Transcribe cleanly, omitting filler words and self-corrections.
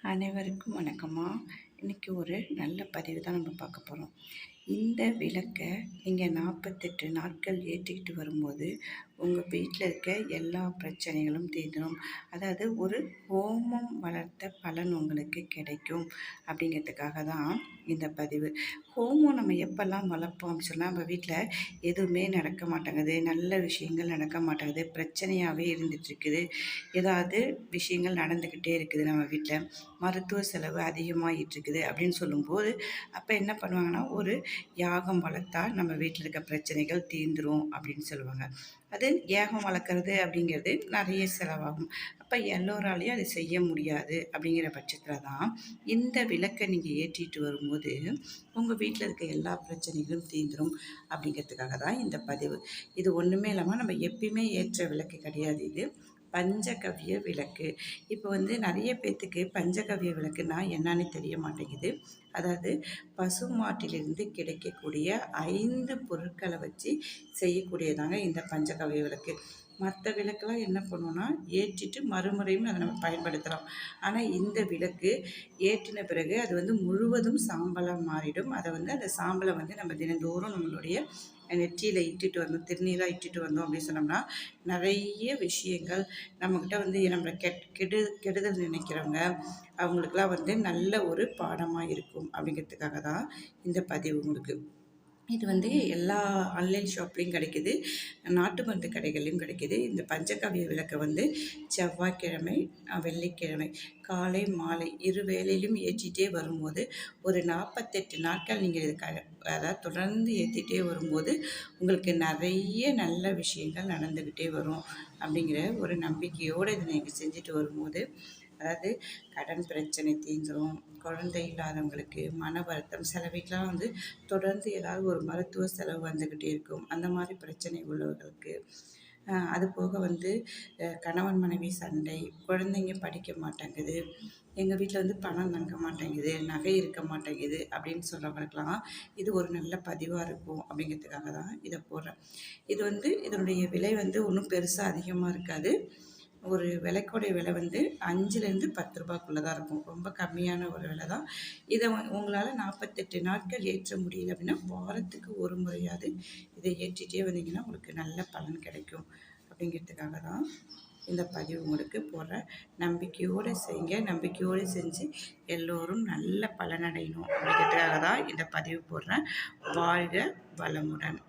அனைவருக்கும் வணக்கம்மா. இன்றைக்கி ஒரு நல்ல பதிவு தான் நம்ம பார்க்க போகிறோம். இந்த விளக்கை நீங்கள் 48 நாட்கள் ஏற்றிக்கிட்டு வரும்போது உங்கள் வீட்டில் இருக்க எல்லா பிரச்சனைகளும் தீர்ந்துடும். அதாவது ஒரு ஹோமம் வளர்த்த பலன் உங்களுக்கு கிடைக்கும் அப்படிங்கிறதுக்காக தான் இந்த பதிவு. ஹோமம் நம்ம எப்போல்லாம் வளர்ப்போம் அப்படின்னு சொன்னால், நம்ம வீட்டில் எதுவுமே நடக்க மாட்டேங்குது, நல்ல விஷயங்கள் நடக்க மாட்டேங்குது, பிரச்சனையாகவே இருந்துகிட்ருக்குது, ஏதாவது விஷயங்கள் நடந்துக்கிட்டே இருக்குது, நம்ம வீட்டில் மருத்துவ செலவு அதிகமாகிட்டுருக்குது அப்படின்னு சொல்லும்போது, அப்போ என்ன பண்ணுவாங்கன்னா, ஒரு யாகம் வளர்த்தா நம்ம வீட்டில் இருக்க பிரச்சனைகள் தீர்ந்துரும் அப்படின்னு சொல்லுவாங்க. அது யாகம் வளர்க்குறது அப்படிங்கிறது நிறைய செலவாகும். அப்போ எல்லோராலையும் அதை செய்ய முடியாது. அப்படிங்கிற பட்சத்தில் தான் இந்த விளக்கை நீங்கள் ஏற்றிட்டு வரும்போது உங்கள் வீட்டில் இருக்க எல்லா பிரச்சனைகளும் தீர்ந்துரும் அப்படிங்கிறதுக்காக தான் இந்த பதிவு. இது ஒன்றுமே இல்லாமல் நம்ம எப்பயுமே ஏற்ற விளக்கு கிடையாது. இது பஞ்சகவ்ய விளக்கு. இப்போ நிறைய பேர்த்துக்கு பஞ்சகவ்ய விளக்குன்னா என்னன்னு தெரிய மாட்டேங்குது. அதாவது பசுமாட்டிலிருந்து கிடைக்கக்கூடிய 5 பொருட்களை வச்சு செய்யக்கூடியதாங்க இந்த பஞ்சகவ்ய விளக்கு. மற்ற விளக்கெல்லாம் என்ன பண்ணுவோன்னா, ஏற்றிட்டு மறுமுறையும் அதை நம்ம பயன்படுத்தலாம். ஆனால் இந்த விளக்கு ஏற்றின பிறகு அது முழுவதும் சாம்பலாக மாறிடும். அதை அந்த சாம்பலை நம்ம தினந்தோறும் நம்மளுடைய நெற்றியில் இட்டுட்டு வந்தோம், திருநீராக இட்டுட்டு வந்தோம் அப்படின்னு சொன்னோம்னா, நிறைய விஷயங்கள் நம்மக்கிட்ட நம்மளை கெடுதல் நினைக்கிறவங்க அவங்களுக்கெல்லாம் நல்ல ஒரு பாடமாக இருக்கும் அப்படிங்கிறதுக்காக தான் இந்த பதிவு உங்களுக்கு. இது எல்லா ஆன்லைன் ஷாப்லேயும் கிடைக்கிது, நாட்டு மருந்து கடைகள்லையும் கிடைக்கிது. இந்த பஞ்சகவ்ய விளக்கை செவ்வாய்க்கிழமை, வெள்ளிக்கிழமை காலை மாலை இரு வேளையிலும் ஏற்றிட்டே வரும்போது ஒரு 48 நாட்கள் நீங்கள் இது அதாவது தொடர்ந்து ஏற்றிட்டே வரும்போது உங்களுக்கு நிறைய நல்ல விஷயங்கள் நடந்துக்கிட்டே வரும் அப்படிங்கிற ஒரு நம்பிக்கையோடு இதை நீங்கள் செஞ்சுட்டு வரும்போது, அதாவது கடன் பிரச்சனை தீந்துரும், குழந்தை இல்லாதவங்களுக்கு மன வருத்தம், சில வீட்டிலாம் தொடர்ந்து ஏதாவது ஒரு மருத்துவ செலவு வந்துக்கிட்டே இருக்கும், அந்த மாதிரி பிரச்சனை உள்ளவர்களுக்கு, அது போக கணவன் மனைவி சண்டை, குழந்தைங்க படிக்க மாட்டேங்குது, எங்கள் வீட்டில் பணம் தங்க மாட்டேங்குது, நகை இருக்க மாட்டேங்குது அப்படின்னு சொல்கிறவங்களுக்கெல்லாம் இது ஒரு நல்ல பதிவாக இருக்கும் அப்படிங்கிறதுக்காக தான் இதை போடுறேன். இது இதனுடைய விலை ஒன்றும் பெருசாக அதிகமாக இருக்காது. ஒரு விளக்கோடைய விலை 5லேருந்து 10 ரூபாய்க்குள்ளே தான் இருக்கும். ரொம்ப கம்மியான ஒரு விலை தான். இதை உங்களால் 48 நாட்கள் ஏற்ற முடியல அப்படின்னா, வாரத்துக்கு ஒரு முறையாவது இதை ஏற்றிட்டே வந்தீங்கன்னா உங்களுக்கு நல்ல பலன் கிடைக்கும் அப்படிங்கிறதுக்காக தான் இந்த பதிவு உங்களுக்கு போடுறேன். நம்பிக்கையோடு செய்யுங்க, நம்பிக்கையோடு செஞ்சு எல்லோரும் நல்ல பலனடையணும் அப்படிங்கிறதுக்காக தான் இந்த பதிவு போடுறேன். வாழ்க வளமுடன்.